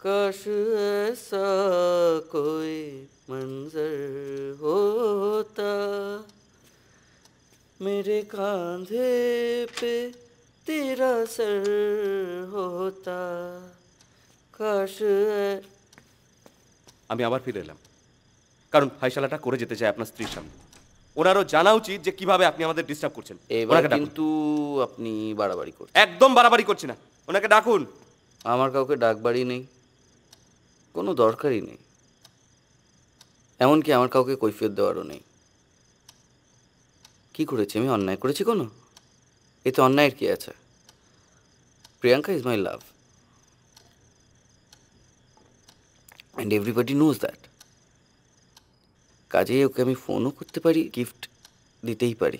काश ऐसा कोई मंजर होता, मेरे कांधे पे तेरा सर होता, काश। আমি আবার ফিরে এলাম, কারণ ফাইসালাটা করে যেতে চাই আপনার স্ত্রীর সামনে। ওনারও জানা উচিত যে কিভাবে আপনি আমাদের ডিস্টার্ব করছেন। এবার কিন্তু আপনি বাড়াবাড়ি করছেন। একদম বাড়াবাড়ি করছি না, ওনাকে ডাকুন। আমার কাউকে ডাকবাড়ি নেই, কোনো দরকারই নেই, এমনকি আমার কাউকে কৈফিয়ত দেওয়ারও নেই। কি করেছি আমি? অন্যায় করেছি কোনো? এতে অন্যায়ের কি আছে? Priyanka is my love and everybody knows that. কাজেই ওকে আমি ফোনও করতে পারি, গিফট দিতেই পারি।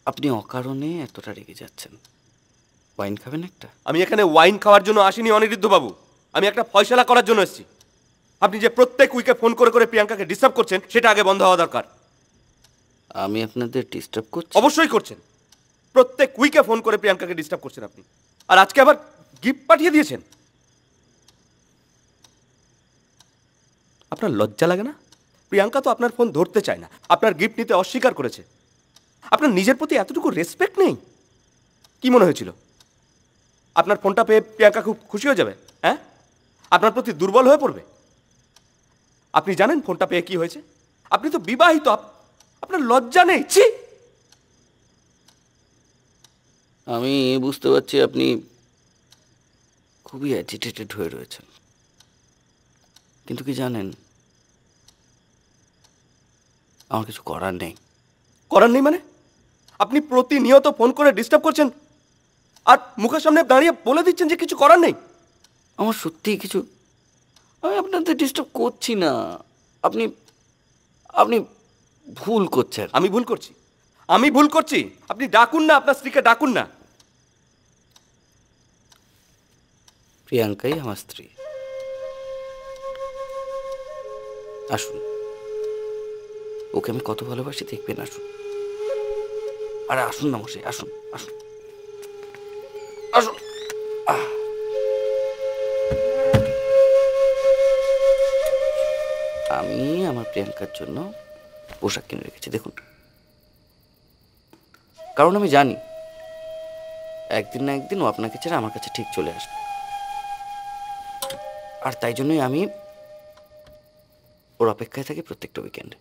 আপনি অকারণে এতটা রেগে যাচ্ছেন। ওয়াইন খাবেন একটা? আমি এখানে ওয়াইন খাওয়ার জন্য আসিনি অনিরুদ্ধ বাবু, আমি একটা ফয়সালা করার জন্য এসেছি। আপনি যে প্রত্যেক উইকে ফোন করে করে প্রিয়াঙ্কাকে ডিস্টার্ব করছেন, সেটা আগে বন্ধ হওয়া দরকার। আমি আপনাদের ডিস্টার্ব করছি? অবশ্যই করছেন। প্রত্যেক উইকে ফোন করে প্রিয়াঙ্কাকে ডিস্টার্ব করছেন আপনি, আর আজকে আবার গিফট পাঠিয়ে দিয়েছেন। আপনার লজ্জা লাগে না? প্রিয়াঙ্কা তো আপনার ফোন ধরতে চায় না, আপনার গিফট নিতে অস্বীকার করেছে। আপনার নিজের প্রতি এতটুকু রেসপেক্ট নেই? কি মনে হয়েছিল আপনার ফোনটা পেয়ে প্রিয়াঙ্কা খুব খুশি হয়ে যাবে? হ্যাঁ, আপনার প্রতি দুর্বল হয়ে পড়বে? আপনি জানেন ফোনটা পেয়ে কি হয়েছে? আপনি তো বিবাহিত, আপনার লজ্জা নেই? ছি! আমি বুঝতে পারছি আপনি খুবই অ্যাজিটেটেড হয়ে রয়েছেন, কিন্তু কি জানেন, আমার কিছু করার নেই। করার নেই মানে? আপনি প্রতিনিয়ত ফোন করে ডিস্টার্ব করছেন আর মুখের সামনে দাঁড়িয়ে বলে দিচ্ছেন যে কিছু করার নেই। আমার সত্যিই কিছু, আমি আপনাদের ডিস্টার্ব করছি না। আপনি আপনি ভুল করছেন। আমি ভুল করছি? আমি ভুল করছি? আপনি ডাকুন না, আপনার স্ত্রীকে ডাকুন না। প্রিয়াঙ্কাই আমার স্ত্রী। আসুন, ওকে আমি কত ভালোবাসি দেখবেন। আসুন, আরে আসুন না মশাই, আসুন আসুন আসুন। আমি আমার প্রিয়াঙ্কার জন্য পোশাক কিনে রেখেছি, দেখুন। কারণ আমি জানি একদিন না একদিন ও আপনাকে ছেড়ে আমার কাছে ঠিক চলে আসবে, আর তাই জন্যই আমি ওর অপেক্ষায় থাকি প্রত্যেকটা উইকেন্ডে।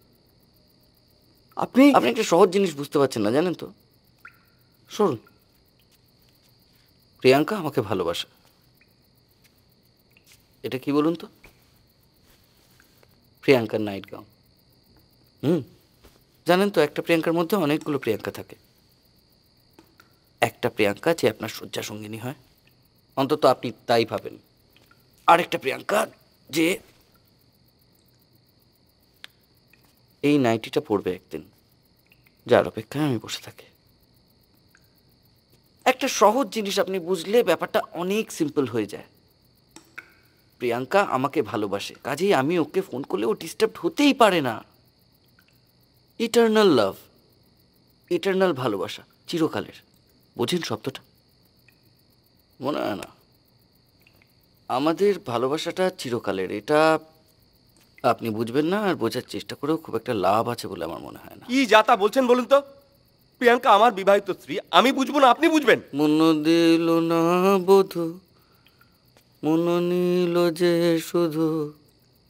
আপনি একটা সহজ জিনিস বুঝতে পারছেন না, জানেন তো? শুনুন, প্রিয়াঙ্কা আমাকে ভালোবাসে, এটা কি বলুন তো? প্রিয়াঙ্কার নাইট গাউন। জানেন তো, একটা প্রিয়াঙ্কার মধ্যে অনেকগুলো প্রিয়াঙ্কা থাকে। একটা প্রিয়াঙ্কা যে আপনার শয্যা সঙ্গিনী হয়, অন্তত আপনি তাই ভাবেন। আরেকটা প্রিয়াঙ্কা যে এই নাইটিটা পড়বে একদিন, যার অপেক্ষায় আমি বসে থাকি। একটা সহজ জিনিস আপনি বুঝলে ব্যাপারটা অনেক সিম্পল হয়ে যায়। প্রিয়াঙ্কা আমাকে ভালোবাসে, কাজেই আমি ওকে ফোন করলে ও ডিস্টার্ব হতেই পারে না। ইটারনাল লাভ, ইটারনাল ভালোবাসা, চিরকালের। বোঝেন শব্দটা? মনে হয় না? আমাদের ভালোবাসাটা চিরকালের, এটা আপনি বুঝবেন না, আর বোঝার চেষ্টা করেও খুব একটা লাভ আছে বলে আমার মনে হয় না। কি যাতা বলছেন বলুন তো? প্রিয়াঙ্কা আমার বিবাহিত স্ত্রী, আমি বুঝবো না আপনি বুঝবেন? মন দিল না বধু, মন নিল যে শুধু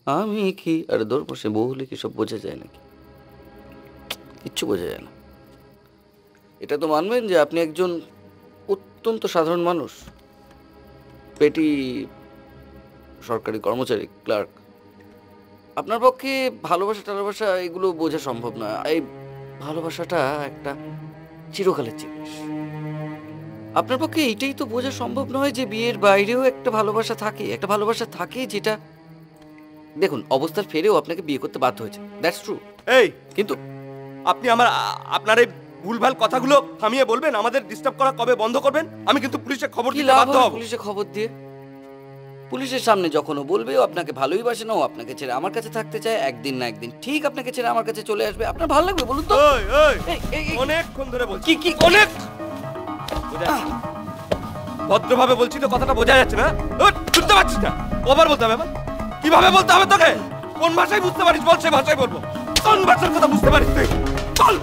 আমি কি। আরে দৌড় বসে বউ হলে কি সব বোঝা যায় নাকি? কিচ্ছু বোঝা যায় না। এটা তো মানবেন যে আপনি একজন অত্যন্ত সাধারণ মানুষ, পেটি সরকারি কর্মচারী, ক্লার্ক। আপনার পক্ষে ভালোবাসা টালোবাসা এগুলো বোঝা সম্ভব না। এই ভালোবাসাটা একটা চিরকালের জিনিস। আপনার পক্ষে এইটাই তো বোঝা সম্ভব নয় যে বিয়ের বাইরেও একটা ভালোবাসা থাকে, একটা ভালোবাসা থাকে যেটা, দেখুন, অবস্থার ফেরেও আপনাকে বিয়ে করতে বাধ্য হয়েছে, দ্যাটস ট্রু। এই, কিন্তু আপনি আপনার এই ভুলভাল কথাগুলো থামিয়ে বলবেন? আমাদের ডিস্টার্ব করা কবে বন্ধ করবেন? আমি কিন্তু পুলিশে খবর দিতে বাধ্য হব। পুলিশে খবর দিয়ে? পুলিশের সামনে যখন ও বলবে ও আপনাকে ভালোই বাসে না, ও আপনাকে ছেড়ে আমার কাছে থাকতে চায়, একদিন না একদিন ঠিক আপনাকে ছেড়ে আমার কাছে চলে আসবে, আপনার ভালো লাগবে বলুন তো? অনেকক্ষণ ধরে বলছি, কি অনেক। ভদ্রভাবে বলছি তো, কথাটা বোঝা যাচ্ছে না? বুঝতে পারছিস না? ওভার বলতে হবে আমার? কিভাবে বলতে হবে তোকে? কোন ভাষায় বুঝতে পারিস বল, সে ভাষায় বলবো। কোন ভাষার কথা বুঝতে পারিস তুই বল।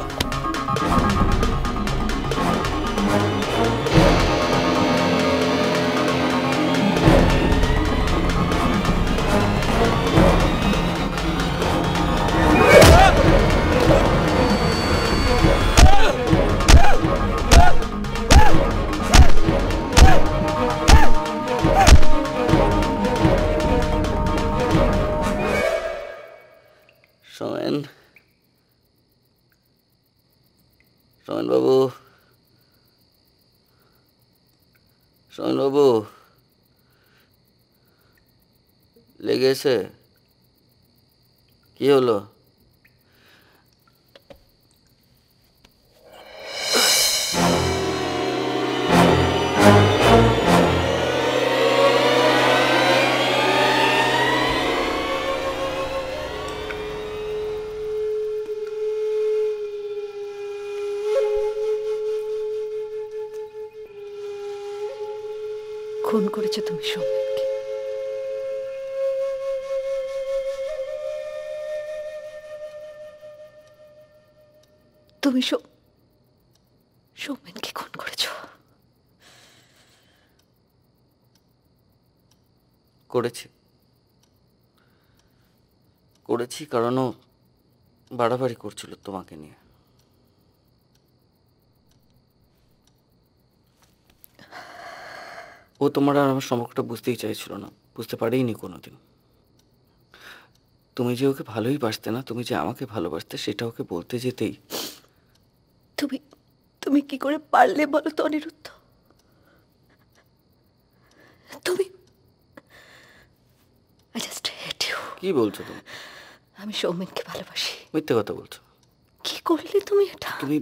সোমেন, সোমেন বাবু, সোমেন বাবু, লেগেছে? কি হলো? খুন করেছো তুমি সৌমেনকে। তুমি সৌমেনকে খুন করেছো। করেছি, করেছি কারণ ও বাড়াবাড়ি করছিল তোমাকে নিয়ে। ও তোমার আর আমার সম্পর্কটা বুঝতেই চাইছিল না, বুঝতে পারেইনি কোনোদিন। তুমি যে ওকে ভালোই বাসতে না, তুমি যে আমাকে ভালোবাসতে, সেটা ওকে বলতে যেতেই। তুমি তুমি কি করে পারলে বলো তো অনিরুদ্ধ? তুমি I just hate you. কি বলছো তুমি? আমি সৌমেনকে ভালোবাসি। মিথ্যে কথা বলছো। কি করলে তুমি এটা? তুমি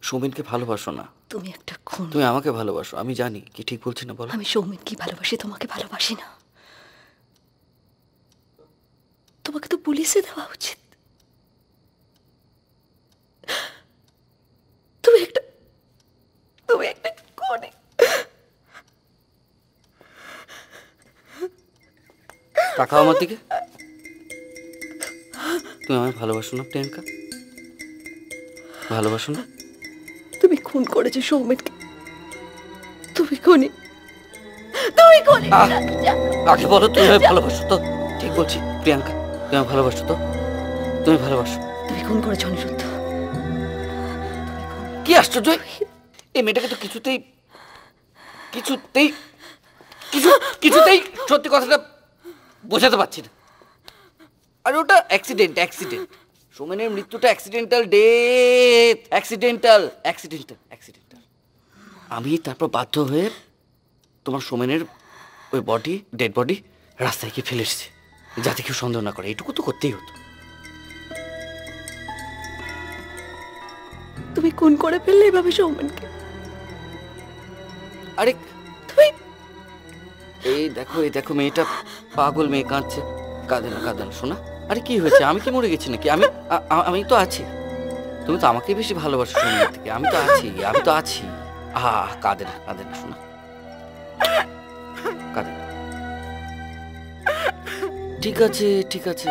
সৌমেনকে ভালোবাসো না, তুমি একটা খুন। তুমি আমাকে ভালোবাসো। আমি জানি কি ঠিক বলছি না বলো। আমি সৌমেনকে ভালোবাসি, তোমাকে ভালোবাসি না। তোমাকে তো পুলিশে দেওয়া উচিত। তুমি একটা খুনি। তাকাও আমার দিকে। তুমি আমায় ভালোবাসো না প্রিয়াঙ্কা? ভালোবাসো না? তুমি খুন করেছো সৌমেনকে। তুমি খুনি, তুমি খুনি। আগে বলো তুমি আমায় ভালোবাসো তো? ঠিক বলছি প্রিয়াঙ্কা, তুমি আমায় ভালোবাসো তো? তুমি ভালোবাসো? তুমি খুন করেছো অনিরুদ্ধ। কি আশ্চর্য! এই মেয়েটাকে তো কিছুতেই কিছুতেই কিছুতেই সত্যি কথাটা বোঝাতে পারছি না। আর ওটা অ্যাক্সিডেন্ট। সোমেনের মৃত্যুটা অ্যাক্সিডেন্টাল ডেথ, অ্যাক্সিডেন্টাল। আমি তারপর বাধ্য হয়ে তোমার সোমেনের ওই ডেড বডি রাস্তায় গিয়ে ফেলে এসেছি, যাতে কেউ সন্দেহ না করে। এটুকু তো করতেই হতো। তুমি খুন করে ফেললে এভাবে সৌমেনকে। আরে তুমি এই দেখো মেয়েটা পাগল মেয়ে, কাঁদছে। কাঁদে না শোনা। আরে কি হয়েছে? আমি কি মরে গেছি নাকি? আমি তো আছি। তুমি তো আমাকে বেশি ভালোবাসো সোমেনের থেকে। আমি তো আছি। কাঁদে না শোনা, কাঁদে না। ঠিক আছে।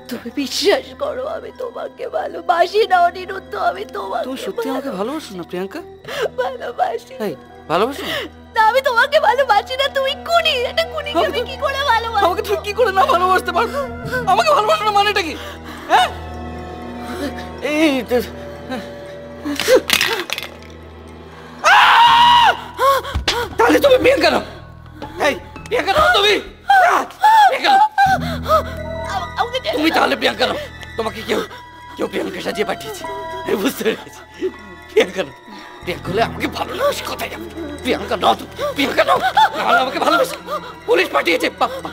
তুমি বিশ্বাস করো, আমি তোমাকে ভালোবাসি না অনিরুদ্ধ। আমি তোমাকে। তুমি সত্যি আমাকে ভালোবাসো না প্রিয়াঙ্কা? ভালোবাসি। এই ভালোবাসো না? না, আমি তোমাকে ভালোবাসি না। তুমি খুনি। এটা খুনিকে আমি কি করে ভালোবাসবো? আমাকে তুমি কি করে না ভালোবাসতে পারো? আমাকে ভালোবাসো না মানেটা কি? হ্যাঁ, এই তাহলে তুমি প্রিয়াঙ্কা নাও। এই প্রিয়াঙ্কা নাও তুমি। তুমি তাহলে প্রিয়াঙ্কা নাও। তোমাকে কেউ প্রিয়াঙ্কা সাজিয়ে পাঠিয়েছে, আমি বুঝতে পেরেছি। প্রিয়াঙ্কা নাও। প্রিয়াঙ্কা হলে আমাকে ভালোবাসি। কোথায় যাবে? প্রিয়াঙ্কা নাও, প্রিয়াঙ্কা নাও। নাহলে আমাকে ভালোবাসি। পুলিশ পাঠিয়েছে।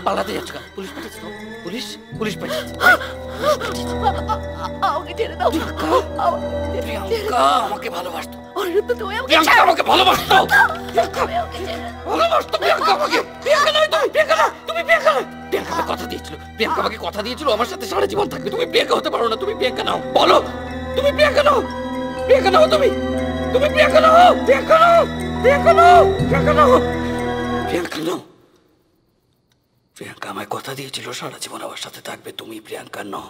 পালাতে যাচ্ছ কেন? পুলিশ পাঠিয়েছে তো? পুলিশ পাঠিয়েছে। আমাকে ছেড়ে দাও। প্রিয়াঙ্কা আমাকে ভালোবাসতো। অনিরুদ্ধ, তুমি প্রিয়াঙ্কা আমাকে ভালোবাসতো। আমাকে ছেড়ে দাও। প্রিয়াঙ্কা আমাকে। প্রিয়াঙ্কা নয় তুমি। প্রিয়াঙ্কা না, তুমি প্রিয়াঙ্কা নয়। প্রিয়াঙ্কা আমাকে কথা দিয়েছিল আমার সাথে সারা জীবন থাকবে। তুমি প্রিয়াঙ্কা হতে পারো না। তুমি প্রিয়াঙ্কা নাও। বলো তুমি প্রিয়াঙ্কা নাও। তুমি প্রিয়াঙ্কা নাও। প্রিয়াঙ্কা নও। প্রিয়াঙ্কা আমায় কথা দিয়েছিল সারা জীবন আমার সাথে থাকবে, তুমি প্রিয়াঙ্কা নও।